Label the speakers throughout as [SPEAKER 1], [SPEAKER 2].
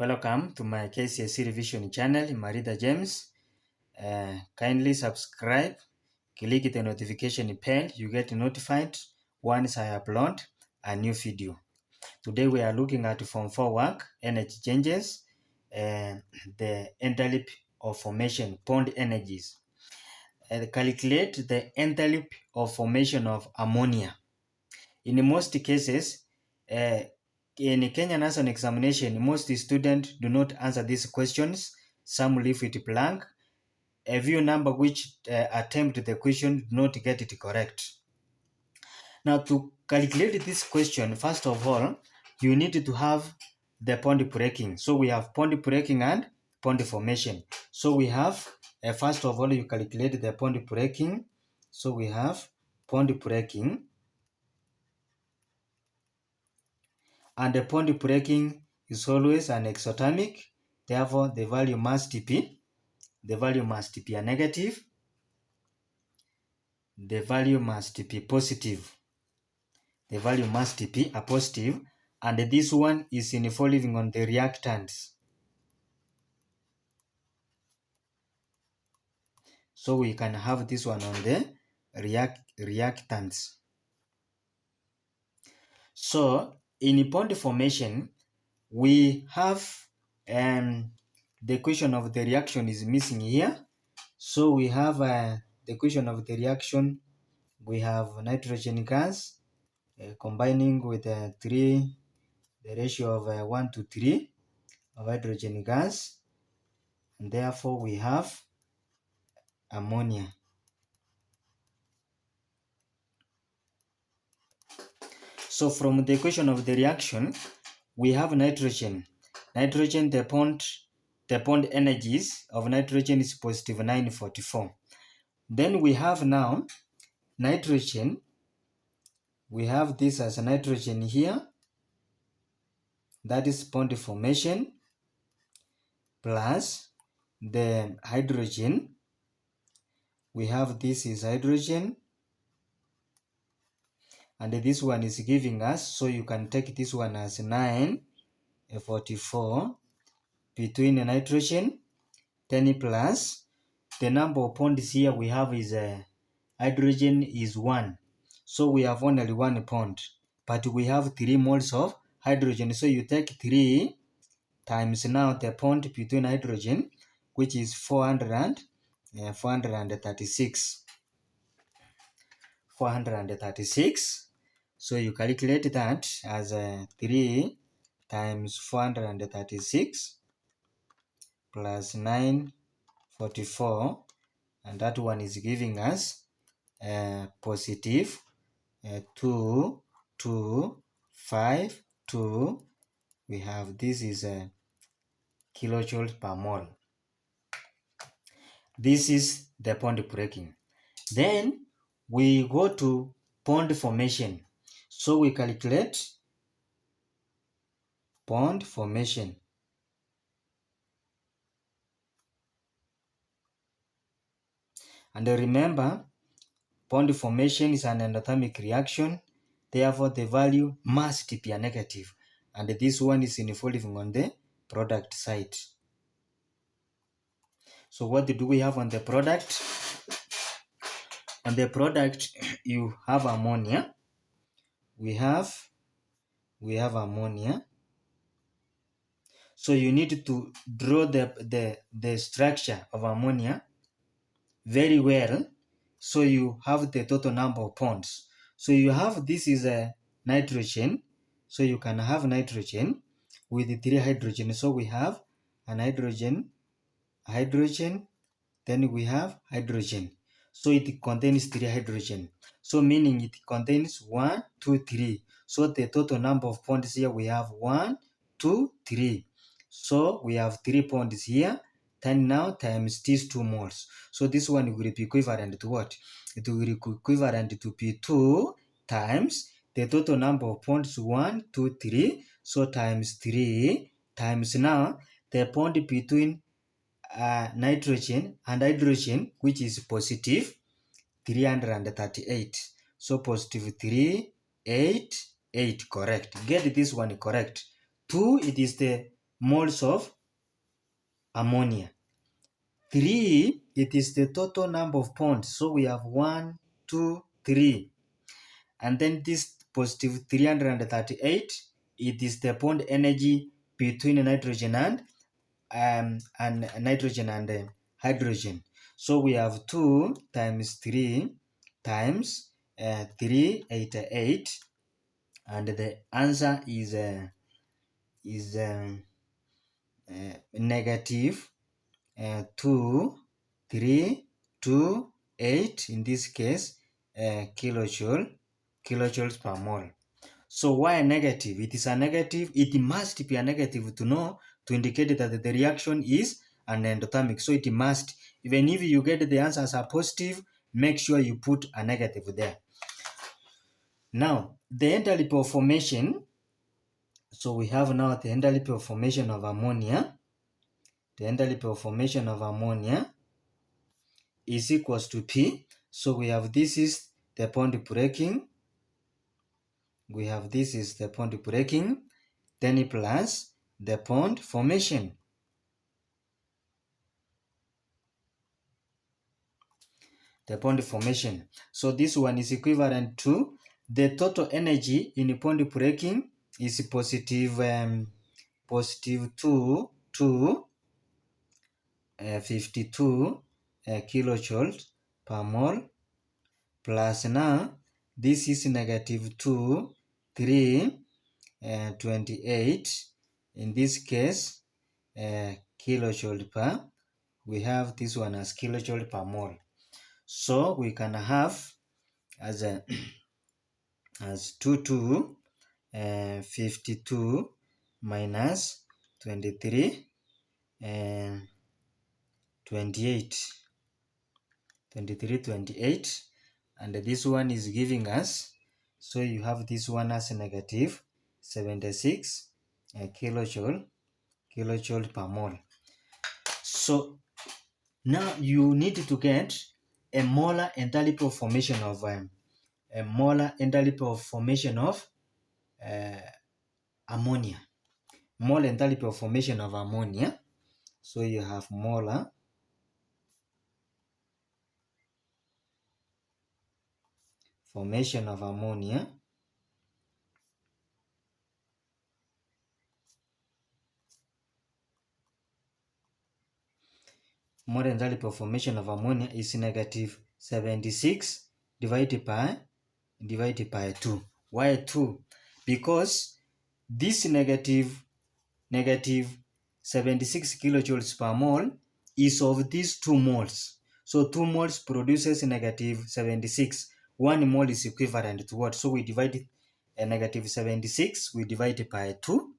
[SPEAKER 1] Welcome to my KCSE revision channel, Marita James. Kindly subscribe, click the notification bell, you get notified once I upload a new video. Today we are looking at Form 4 work, energy changes, and the enthalpy of formation, bond energies. Calculate the enthalpy of formation of ammonia. In most cases, in Kenya National Examination, most students do not answer these questions. Some leave it blank. A few number which attempt the question do not get it correct. Now, to calculate this question, first of all, you need to have the bond breaking. So we have bond breaking and bond formation. So we have, first of all, you calculate the bond breaking. So we have bond breaking. And the bond breaking is always an exothermic, therefore the value must be a negative, the value must be positive, the value must be a positive, and this one is involving on the reactants. So we can have this one on the reactants. So in bond formation, we have the equation of the reaction is missing here. So we have the equation of the reaction. We have nitrogen gas combining with 3, the ratio of 1 to 3 of hydrogen gas, and therefore we have ammonia. So from the equation of the reaction, we have nitrogen. Nitrogen, the bond energies of nitrogen is positive 944. Then we have now nitrogen. We have this as a nitrogen here. That is bond formation plus the hydrogen. We have this is hydrogen. And this one is giving us, so you can take this one as 944 between the nitrogen, 10 plus the number of bonds here we have is hydrogen is 1. So we have only 1 bond, but we have 3 moles of hydrogen. So you take 3 times now the bond between hydrogen, which is 436. 436. So you calculate that as 3 times 436 plus 944, and that one is giving us positive 2252. We have this is a kilojoules per mole. This is the bond breaking. Then we go to bond formation. So we calculate bond formation. And remember, bond formation is an endothermic reaction, therefore the value must be a negative. And this one is involving on the product side. So what do we have on the product? On the product, you have ammonia. We have ammonia. So you need to draw the structure of ammonia very well, so you have the total number of bonds. So you have, this is a nitrogen, so you can have nitrogen with 3 hydrogen. So we have an hydrogen, then we have hydrogen. So it contains 3 hydrogen. So meaning it contains 1, 2, 3. So the total number of bonds here we have 1, 2, 3. So we have 3 bonds here. 10 now times these 2 moles. So this one will be equivalent to what? It will be equivalent to P2 times the total number of bonds 1, 2, 3. So times 3 times now the bond between nitrogen and hydrogen, which is positive 338. So positive 388, correct. Get this one correct. 2, it is the moles of ammonia. 3, it is the total number of bonds. So we have 1, 2, 3. And then this positive 338, it is the bond energy between nitrogen and hydrogen. So we have 2 times 3 times 388, and the answer is negative 2, 3, 2, 8, in this case, kilojoules per mole. So why negative? It is a negative. It must be a negative to indicate that the reaction is an endothermic. So it must, even if you get the answer as a positive, make sure you put a negative there. Now, the enthalpy of formation. So we have now the enthalpy of formation of ammonia. The enthalpy of formation of ammonia is equals to P. So we have this is the bond breaking. We have this is the bond breaking, then plus the bond formation. The bond formation. So this one is equivalent to the total energy in bond breaking is positive 52 kilojoules per mole, plus now this is negative 2, 3, 28, in this case kilojoule per, we have this one as kilojoule per mole. So we can have as 52 minus 23 and 28, and this one is giving us, so you have this one as negative 76 kilojoule per mole. So now you need to get a molar enthalpy of formation of ammonia. Molar enthalpy of formation of ammonia. So you have molar formation of ammonia. Molar enthalpy of formation of ammonia is negative 76 divided by 2. Why 2? Because this negative 76 kilojoules per mole is of these 2 moles. So 2 moles produces negative 76. 1 mole is equivalent to what? So we divide negative 76, we divide by 2.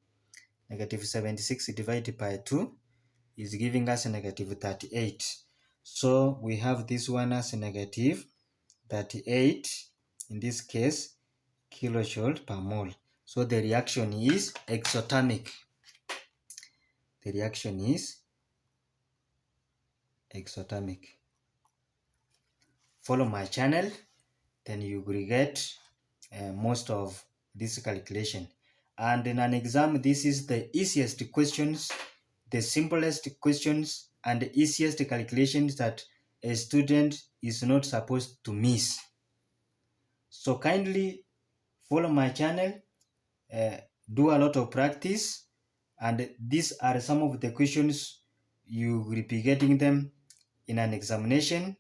[SPEAKER 1] Negative 76 divided by 2 is giving us negative 38. So we have this one as negative 38, in this case, kilojoule per mole. So the reaction is exothermic. The reaction is exothermic. Follow my channel, then you will get most of this calculation. And in an exam, this is the easiest questions, the simplest questions, and the easiest calculations that a student is not supposed to miss. So kindly follow my channel, do a lot of practice, and these are some of the questions you will be getting them in an examination